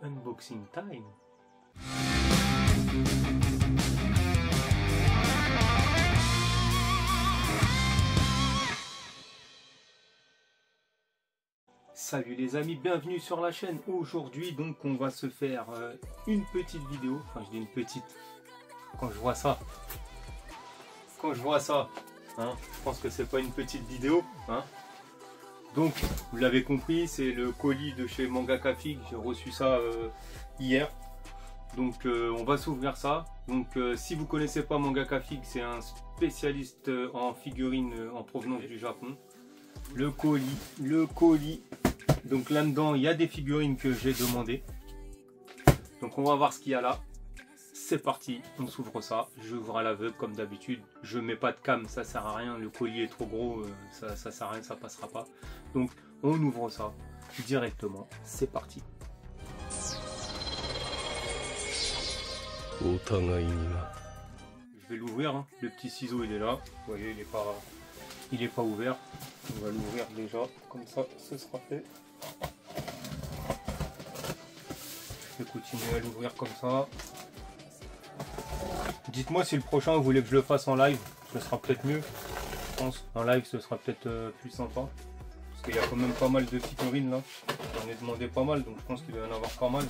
Unboxing time. Salut les amis, bienvenue sur la chaîne. Aujourd'hui donc on va se faire une petite vidéo, enfin je dis une petite, quand je vois ça, hein, je pense que c'est pas une petite vidéo, hein. Donc vous l'avez compris, c'est le colis de chez Mangaka Fig, j'ai reçu ça hier. Donc on va s'ouvrir ça. Donc si vous connaissez pas Mangaka Fig, c'est un spécialiste en figurines en provenance du Japon. Le colis. Donc là-dedans, il y a des figurines que j'ai demandées. Donc on va voir ce qu'il y a là. C'est parti, on s'ouvre ça. J'ouvre à l'aveugle comme d'habitude. Je mets pas de cam, ça sert à rien. Le colis est trop gros, ça sert à rien, ça passera pas. Donc on ouvre ça directement. C'est parti. Je vais l'ouvrir, hein. Le petit ciseau il est là. Vous voyez, il est pas ouvert. On va l'ouvrir déjà, comme ça ce sera fait. Je vais continuer à l'ouvrir comme ça. Dites-moi si le prochain vous voulez que je le fasse en live, ce sera peut-être mieux. Je pense en live ce sera peut-être plus sympa. Parce qu'il y a quand même pas mal de figurines là. J'en ai demandé pas mal, donc je pense qu'il va y en avoir pas mal.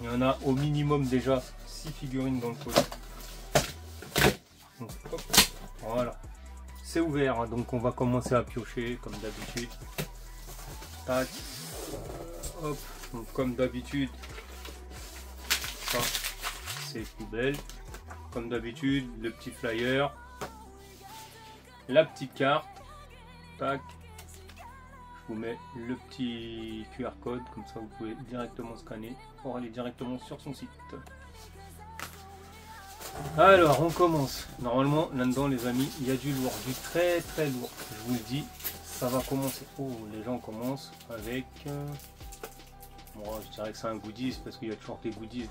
Il y en a au minimum déjà 6 figurines dans le colis. Donc, hop, voilà. C'est ouvert, hein, donc on va commencer à piocher comme d'habitude. Tac. Hop. Donc comme d'habitude, ça c'est poubelle. Comme d'habitude, le petit flyer, la petite carte. Tac. Je vous mets le petit QR code, comme ça vous pouvez directement scanner pour aller directement sur son site. Alors on commence. Normalement là-dedans les amis, il y a du lourd, du très très lourd. Je vous le dis, ça va commencer. Oh, les gens commencent avec... Bon, je dirais que c'est un goodies parce qu'il y a toujours des goodies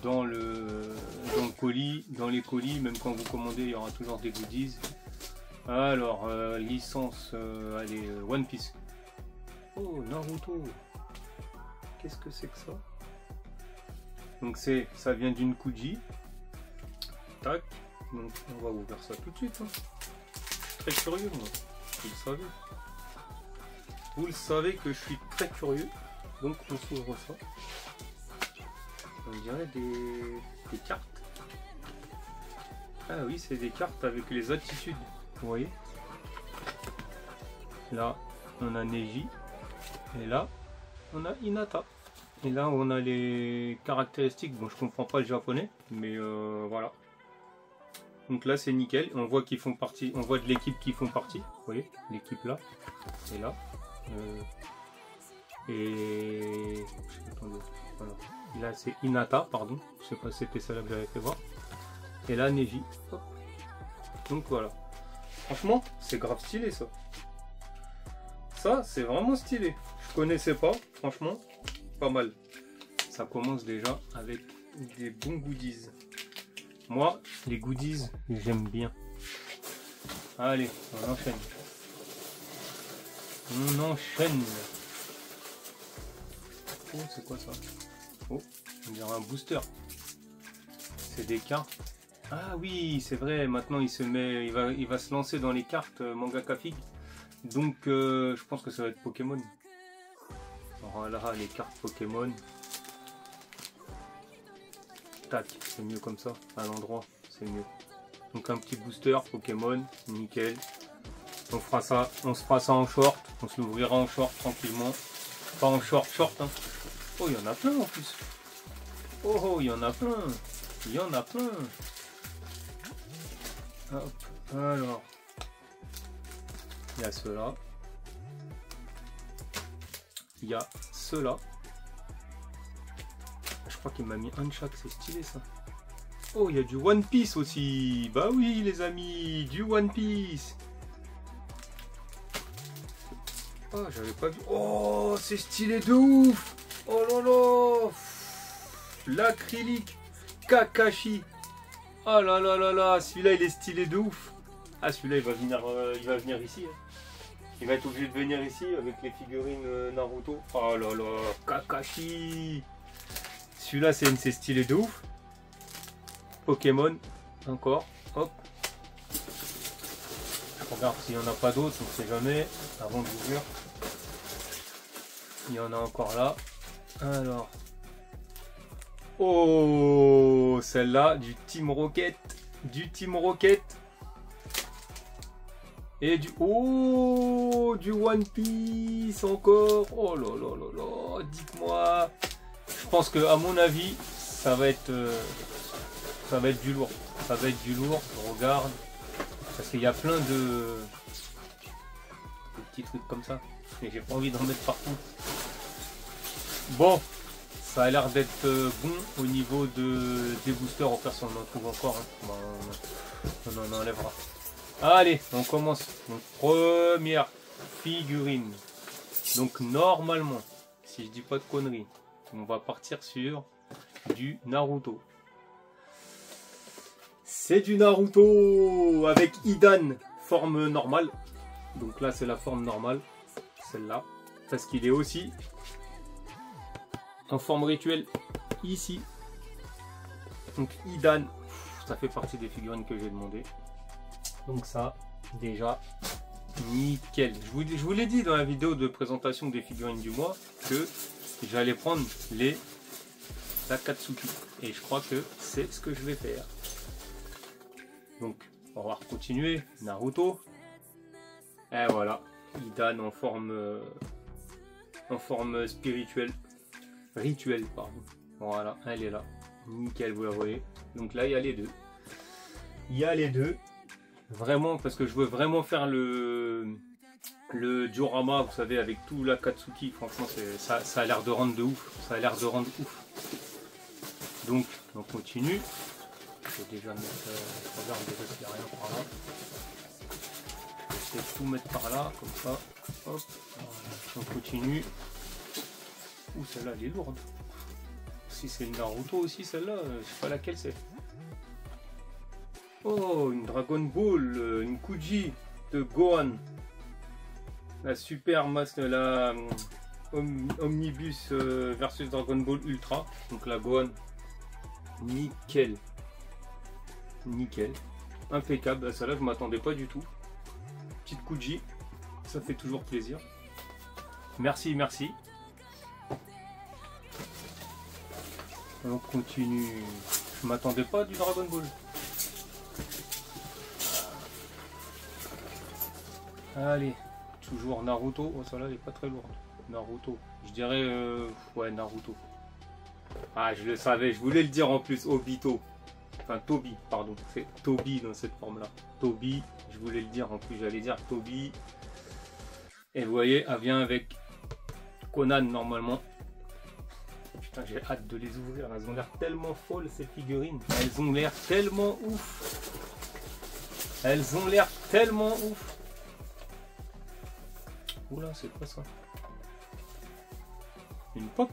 dans le colis. Dans les colis, même quand vous commandez, il y aura toujours des goodies. Alors, licence, allez, One Piece. Oh, Naruto. Qu'est-ce que c'est que ça? Donc ça vient d'une Kuji. Tac. Donc on va ouvrir ça tout de suite. Hein. Je suis très curieux moi. Vous le savez. Vous le savez que je suis très curieux. Donc on s'ouvre ça. On dirait des cartes. Ah oui, c'est des cartes avec les attitudes. Vous voyez? Là on a Neji. Et là on a Hinata. Et là on a les caractéristiques, bon je comprends pas le japonais, mais voilà. Donc là c'est nickel, on voit qu'ils font partie, on voit de l'équipe qui font partie, vous voyez, l'équipe là, et là. Et attendez, voilà. Là c'est Hinata, pardon, je sais pas si c'était celle-là que j'avais fait voir. Et là Neji. Hop. Donc voilà. Franchement, c'est grave stylé ça. Ça c'est vraiment stylé. Je connaissais pas, franchement. Pas mal. Ça commence déjà avec des bons goodies. Moi, les goodies, j'aime bien. Allez, on enchaîne. On enchaîne. Oh, c'est quoi ça? Oh, on dirait un booster. C'est des cartes. Ah oui, c'est vrai. Maintenant, il va se lancer dans les cartes Mangaka Fig. Donc, je pense que ça va être Pokémon. Voilà les cartes Pokémon. Tac, c'est mieux comme ça, à l'endroit, c'est mieux. Donc un petit booster Pokémon, nickel. On se fera ça en short, on se l'ouvrira en short tranquillement. Pas en short, hein. Oh, il y en a plein en plus. Oh, il y en a plein. Il y en a plein. Hop, alors. Il y a ceux-là. Il y a ceux-là. Je crois qu'il m'a mis un de chaque, c'est stylé ça. Oh, il y a du One Piece aussi. Bah oui les amis, du One Piece. Oh, j'avais pas vu. Oh, c'est stylé de ouf. Oh là là. L'acrylique Kakashi. Oh là là là là, celui-là il est stylé de ouf. Ah, celui-là il va venir ici. Hein. Il va être obligé de venir ici avec les figurines Naruto. Oh là là, Kakashi. Celui-là, c'est stylé de ouf. Pokémon, encore. Hop. Je regarde s'il n'y en a pas d'autres, on ne sait jamais. Avant d'ouvrir. Il y en a encore là. Alors. Oh, celle-là, du Team Rocket. Du Team Rocket. Et du... Oh, du One Piece encore. Oh là là là là. Dites-moi. Je pense que, à mon avis, ça va être du lourd. Ça va être du lourd. Je regarde. Parce qu'il y a plein de petits trucs comme ça. Mais j'ai pas envie d'en mettre partout. Bon. Ça a l'air d'être bon au niveau des boosters. En personne, on en trouve encore. Hein. Bon, on en enlèvera. Allez, on commence. Donc, première figurine. Donc normalement, si je dis pas de conneries, on va partir sur du Naruto. C'est du Naruto avec Hidan, forme normale. Donc là, c'est la forme normale, celle-là. Parce qu'il est aussi en forme rituelle ici. Donc Hidan, ça fait partie des figurines que j'ai demandé. Donc ça, déjà, nickel. Je vous l'ai dit dans la vidéo de présentation des figurines du mois que j'allais prendre les Akatsuki. Et je crois que c'est ce que je vais faire. Donc, on va continuer. Naruto. Et voilà. Hidan en forme spirituelle. Rituelle, pardon. Voilà, elle est là. Nickel, vous la voyez. Donc là, il y a les deux. Il y a les deux. Vraiment, parce que je veux vraiment faire le diorama, vous savez, avec tout l'Akatsuki. Franchement, ça a l'air de rendre de ouf. Ça a l'air de rendre ouf. Donc, on continue. Je vais déjà mettre... je regarde déjà s'il n'y a rien par là. Je vais essayer de tout mettre par là, comme ça. Hop. On continue. Ouh, celle-là, elle est lourde. Si c'est une Naruto aussi, celle-là, je sais pas laquelle c'est. Oh, une Dragon Ball, une Kuji de Gohan. La super masse de la Omnibus versus Dragon Ball Ultra. Donc la Gohan. Nickel. Nickel. Impeccable. À celle-là, je m'attendais pas du tout. Petite Kuji. Ça fait toujours plaisir. Merci, merci. On continue. Je m'attendais pas du Dragon Ball. Allez, toujours Naruto. Oh, celle-là, elle est pas très lourde. Naruto. Je dirais, ouais, Naruto. Ah, je le savais, je voulais le dire en plus. Obito. Enfin, Tobi, pardon. C'est Tobi dans cette forme-là. Tobi, je voulais le dire en plus. J'allais dire Tobi. Et vous voyez, elle vient avec Conan normalement. Putain, j'ai hâte de les ouvrir. Elles ont l'air tellement folles, ces figurines. Elles ont l'air tellement ouf. Elles ont l'air tellement ouf. Oula, c'est quoi ça? Une pop?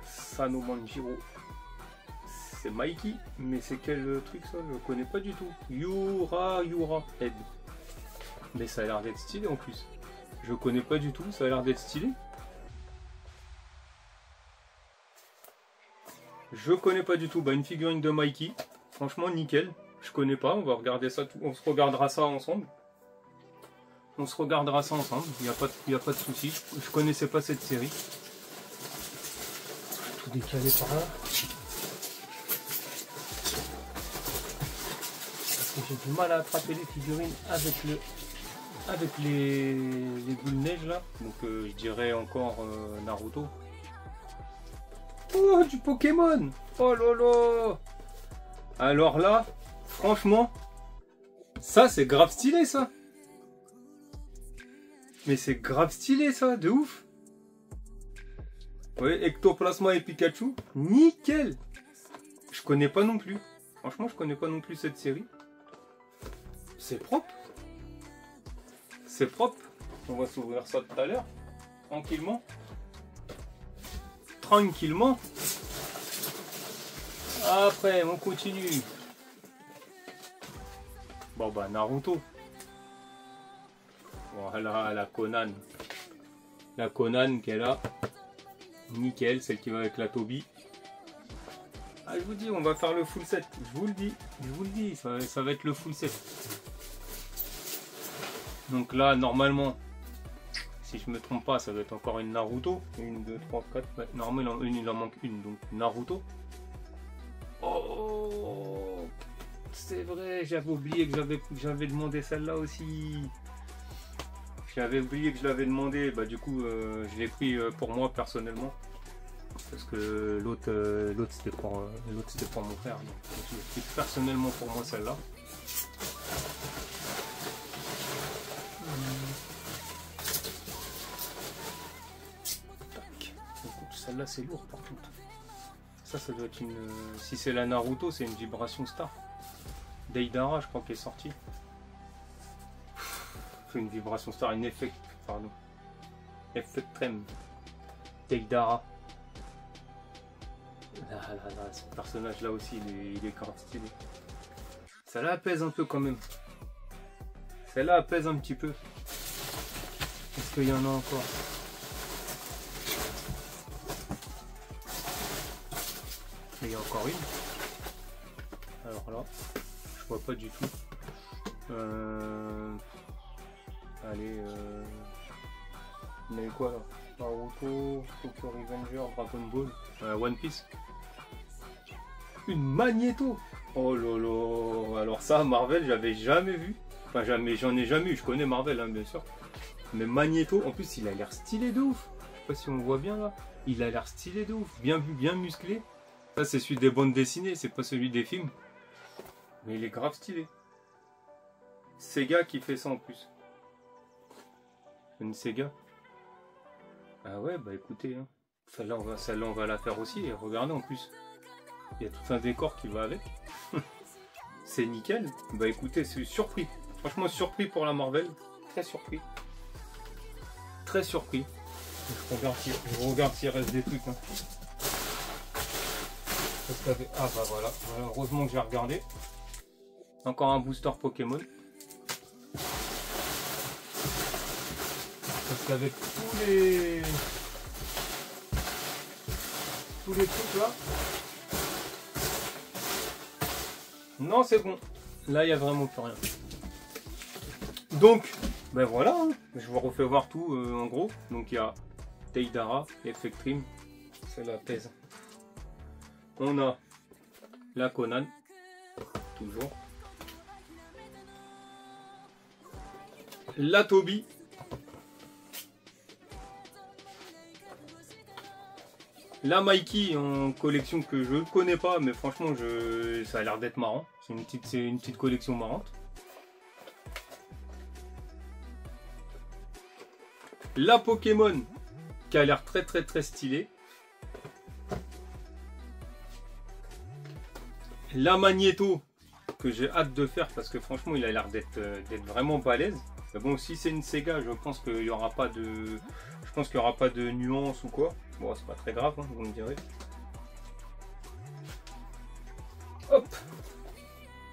Sano Manjiro. C'est Mikey, mais c'est quel truc ça? Je ne connais pas du tout. Yura Head. Mais ça a l'air d'être stylé en plus. Je connais pas du tout, ça a l'air d'être stylé. Je connais pas du tout. Bah, une figurine de Mikey. Franchement, nickel. Je connais pas. On va regarder ça. On se regardera ça ensemble. On se regardera ça ensemble. Il n'y a pas de souci. Je connaissais pas cette série. Tout décalé par là. Parce que j'ai du mal à attraper les figurines avec les boules de neige là. Donc je dirais encore Naruto. Oh, du Pokémon! Oh là là! Alors là, franchement, ça c'est grave stylé ça! Mais c'est grave stylé ça, de ouf! Oui, Ectoplasma et Pikachu, nickel! Je connais pas non plus. Franchement, je connais pas non plus cette série. C'est propre. C'est propre. On va s'ouvrir ça tout à l'heure. Tranquillement. Tranquillement. Après, on continue. Bon bah Naruto. Voilà la Conan. La Conan qu'elle a. Nickel, celle qui va avec la Toby. Ah, je vous dis, on va faire le full set. Je vous le dis, ça va être le full set. Donc là, normalement, si je me trompe pas, ça doit être encore une Naruto. 1, 2, 3, 4. Ouais, normalement, il en manque une. Donc Naruto. Oh, c'est vrai, j'avais oublié que j'avais demandé celle-là aussi. J'avais oublié que je l'avais demandé. Bah du coup, je l'ai pris pour moi personnellement. Parce que l'autre c'était pour mon frère. Donc je l'ai pris personnellement pour moi celle-là. Celle-là c'est lourd par contre. Ça doit être une. Si c'est la Naruto, c'est une vibration star. Deidara, je crois qu'elle est sortie. C'est une vibration star, une effet. Pardon. Effectrem. Deidara. Là, ce personnage là aussi, il est grave stylé. Celle-là apaise un peu quand même. Celle-là apaise un petit peu. Est-ce qu'il y en a encore? Il y a encore une. Alors là, je vois pas du tout. Allez, on avait quoi là? Naruto, Tokyo Revenger, Dragon Ball, One Piece. Une Magneto. Oh là. Alors ça, Marvel, j'avais jamais vu. Enfin, j'en ai jamais eu. Je connais Marvel, hein, bien sûr. Mais Magneto, en plus, il a l'air stylé de ouf. Je sais pas si on voit bien là. Il a l'air stylé de ouf. Bien vu, bien musclé. Ça, c'est celui des bandes dessinées, c'est pas celui des films. Mais il est grave stylé. Sega qui fait ça en plus. Une Sega. Ah ouais, bah écoutez, hein. Celle-là, on va la faire aussi. Et regardez en plus. Il y a tout un décor qui va avec. C'est nickel. Bah écoutez, c'est surpris. Franchement, surpris pour la Marvel. Très surpris. Très surpris. Je regarde s'il reste des trucs. Hein. Ah bah voilà, heureusement que j'ai regardé. Encore un booster Pokémon. Parce qu'avec tous les trucs là. Non, c'est bon. Là, il n'y a vraiment plus rien. Donc, ben voilà. Hein. Je vous refais voir tout en gros. Donc il y a Deidara, Effectrim. C'est la pèse. On a la Conan, toujours. La Toby. La Mikey en collection que je ne connais pas, mais franchement, ça a l'air d'être marrant. C'est une petite collection marrante. La Pokémon, qui a l'air très stylée. La Magneto, que j'ai hâte de faire parce que franchement il a l'air d'être vraiment balèze. Mais bon, si c'est une Sega, je pense qu'il n'y aura pas de. Je pense qu'il y aura pas de nuance ou quoi. Bon, c'est pas très grave, hein, vous me direz. Hop,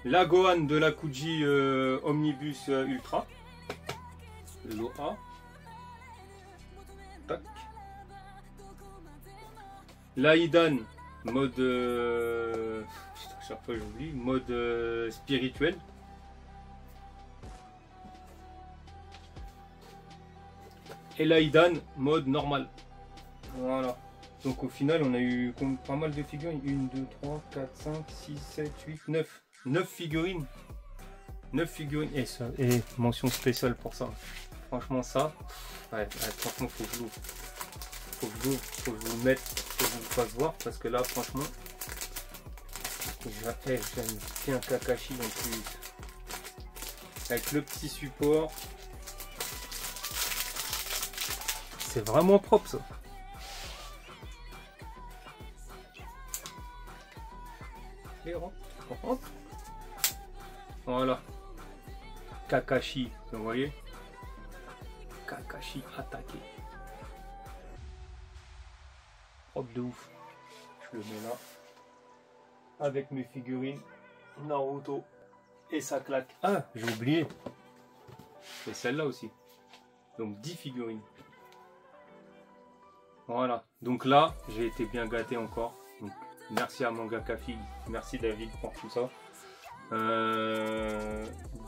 la Gohan de la Kuji Omnibus Ultra. L'OA. Tac. La Idan mode. Putain, chaque fois j'oublie. Mode spirituel. Et la Idan mode normal. Voilà. Donc au final on a eu pas mal de figurines. 1, 2, 3, 4, 5, 6, 7, 8, 9. 9 figurines. 9 figurines. Et mention spéciale pour ça. Franchement ça. Ouais, franchement faut que je l'ouvre. Faut que je vous le mette. Faut que je vous fasse voir. Parce que là franchement. J'aime bien Kakashi en plus. Avec le petit support. C'est vraiment propre ça. Et rentre. Voilà. Kakashi, vous voyez. Kakashi attaqué. Propre de ouf. Je le mets là. avec mes figurines Naruto. Et ça claque. Ah, j'ai oublié. Et celle-là aussi. Donc 10 figurines. Voilà. Donc là, j'ai été bien gâté encore. Donc, merci à Mangaka Fig. Merci David pour tout ça.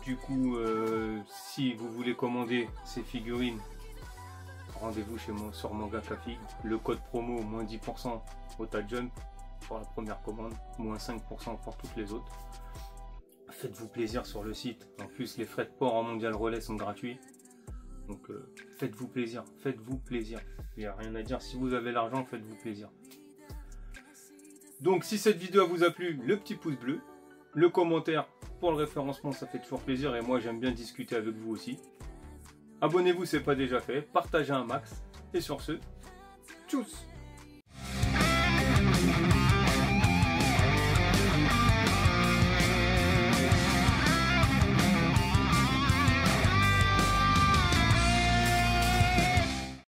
Du coup, si vous voulez commander ces figurines, rendez-vous chez moi sur Mangaka Fig. Le code promo moins 10% au Jump pour la première commande, moins 5% pour toutes les autres. Faites-vous plaisir sur le site. En plus, les frais de port en Mondial Relais sont gratuits. Donc, faites-vous plaisir. Faites-vous plaisir. Il n'y a rien à dire. Si vous avez l'argent, faites-vous plaisir. Donc, si cette vidéo vous a plu, le petit pouce bleu. Le commentaire pour le référencement, ça fait toujours plaisir. Et moi, j'aime bien discuter avec vous aussi. Abonnez-vous, c'est pas déjà fait. Partagez un max. Et sur ce, tchuss!